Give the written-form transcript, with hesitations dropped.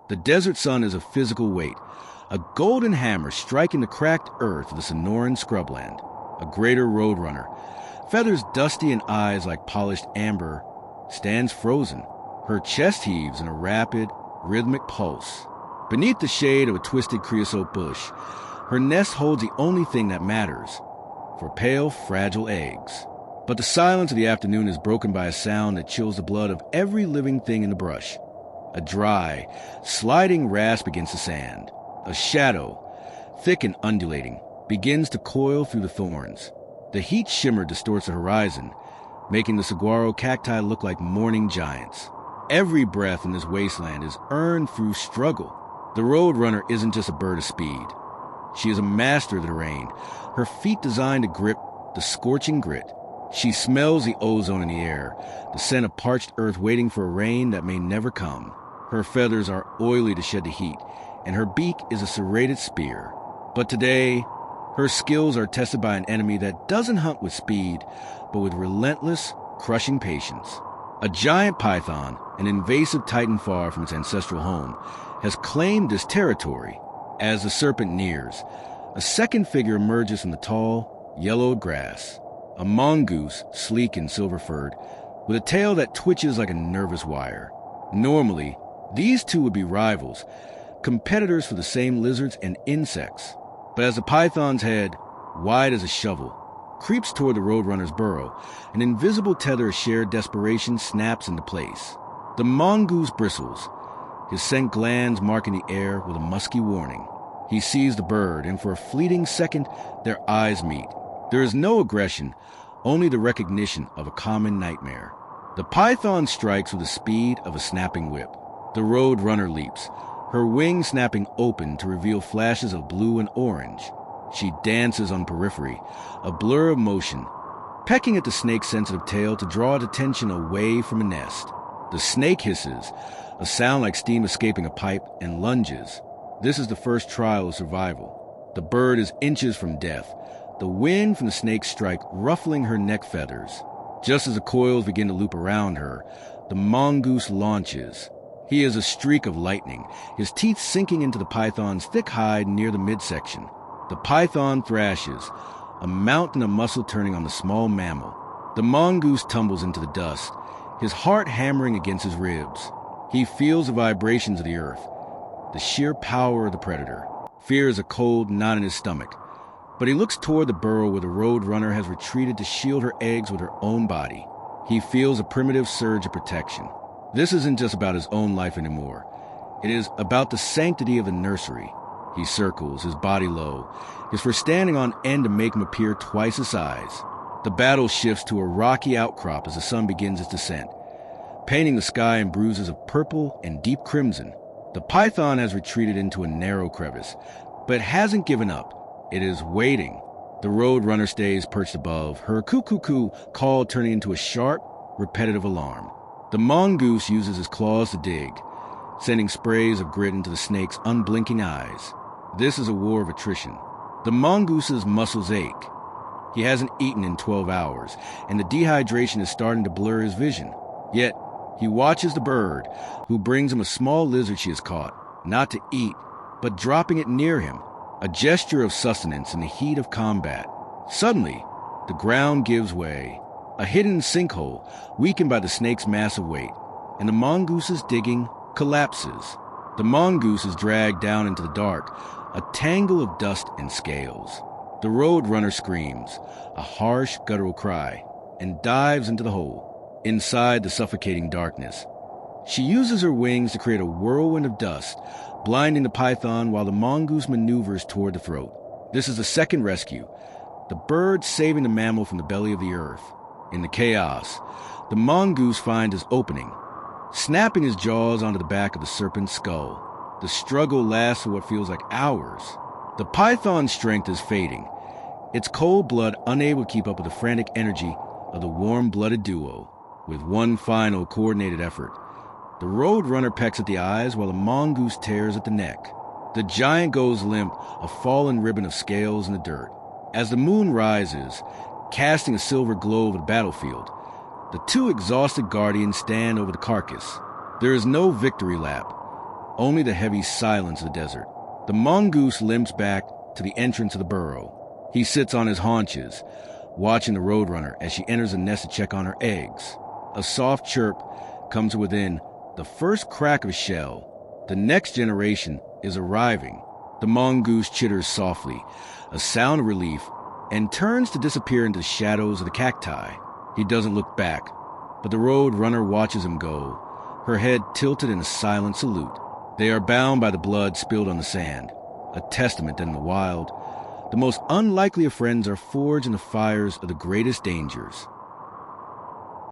The desert sun is a physical weight, a golden hammer striking the cracked earth of the Sonoran scrubland, a greater roadrunner. Feathers dusty and eyes like polished amber, stands frozen. Her chest heaves in a rapid, rhythmic pulse. Beneath the shade of a twisted creosote bush, her nest holds the only thing that matters, for pale, fragile eggs. But the silence of the afternoon is broken by a sound that chills the blood of every living thing in the brush. A dry, sliding rasp against the sand. A shadow, thick and undulating, begins to coil through the thorns. The heat shimmer distorts the horizon, making the saguaro cacti look like mourning giants. Every breath in this wasteland is earned through struggle. The roadrunner isn't just a bird of speed. She is a master of the terrain, her feet designed to grip the scorching grit. She smells the ozone in the air, the scent of parched earth waiting for a rain that may never come. Her feathers are oily to shed the heat, and her beak is a serrated spear. But today, her skills are tested by an enemy that doesn't hunt with speed, but with relentless, crushing patience. A giant python, an invasive titan far from its ancestral home, has claimed this territory. As the serpent nears, a second figure emerges from the tall, yellowed grass. A mongoose, sleek and silver-furred, with a tail that twitches like a nervous wire. Normally, these two would be rivals, competitors for the same lizards and insects. But as the python's head, wide as a shovel, creeps toward the roadrunner's burrow, an invisible tether of shared desperation snaps into place. The mongoose bristles, his scent glands marking the air with a musky warning. He sees the bird, and for a fleeting second, their eyes meet. There is no aggression, only the recognition of a common nightmare. The python strikes with the speed of a snapping whip. The roadrunner leaps, her wings snapping open to reveal flashes of blue and orange. She dances on periphery, a blur of motion, pecking at the snake's sensitive tail to draw its attention away from a nest. The snake hisses, a sound like steam escaping a pipe, and lunges. This is the first trial of survival. The bird is inches from death, the wind from the snake's strike ruffling her neck feathers. Just as the coils begin to loop around her, the mongoose launches. He is a streak of lightning, his teeth sinking into the python's thick hide near the midsection. The python thrashes, a mountain of muscle turning on the small mammal. The mongoose tumbles into the dust, his heart hammering against his ribs. He feels the vibrations of the earth, the sheer power of the predator. Fear is a cold knot in his stomach, but he looks toward the burrow where the roadrunner has retreated to shield her eggs with her own body. He feels a primitive surge of protection. This isn't just about his own life anymore. It is about the sanctity of the nursery. He circles, his body low, his fur standing on end to make him appear twice his size. The battle shifts to a rocky outcrop as the sun begins its descent, painting the sky in bruises of purple and deep crimson. The python has retreated into a narrow crevice, but hasn't given up. It is waiting. The roadrunner stays perched above, her coo-coo-coo call turning into a sharp, repetitive alarm. The mongoose uses his claws to dig, sending sprays of grit into the snake's unblinking eyes. This is a war of attrition. The mongoose's muscles ache. He hasn't eaten in 12 hours, and the dehydration is starting to blur his vision. Yet, he watches the bird, who brings him a small lizard she has caught, not to eat, but dropping it near him, a gesture of sustenance in the heat of combat. Suddenly, the ground gives way. A hidden sinkhole, weakened by the snake's massive weight, and the mongoose's digging collapses. The mongoose is dragged down into the dark, a tangle of dust and scales. The roadrunner screams, a harsh, guttural cry, and dives into the hole. Inside the suffocating darkness, she uses her wings to create a whirlwind of dust, blinding the python while the mongoose maneuvers toward the throat. This is the second rescue, the bird saving the mammal from the belly of the earth. In the chaos, the mongoose finds his opening, snapping his jaws onto the back of the serpent's skull. The struggle lasts for what feels like hours. The python's strength is fading, its cold blood unable to keep up with the frantic energy of the warm-blooded duo. With one final coordinated effort, the roadrunner pecks at the eyes while the mongoose tears at the neck. The giant goes limp, a fallen ribbon of scales in the dirt. As the moon rises, casting a silver glow over the battlefield, the two exhausted guardians stand over the carcass. There is no victory lap, only the heavy silence of the desert. The mongoose limps back to the entrance of the burrow. He sits on his haunches, watching the roadrunner as she enters the nest to check on her eggs. A soft chirp comes to within the first crack of a shell. The next generation is arriving. The mongoose chitters softly, a sound of relief, and turns to disappear into the shadows of the cacti. He doesn't look back, but the roadrunner watches him go, her head tilted in a silent salute. They are bound by the blood spilled on the sand, a testament that in the wild, the most unlikely of friends are forged in the fires of the greatest dangers.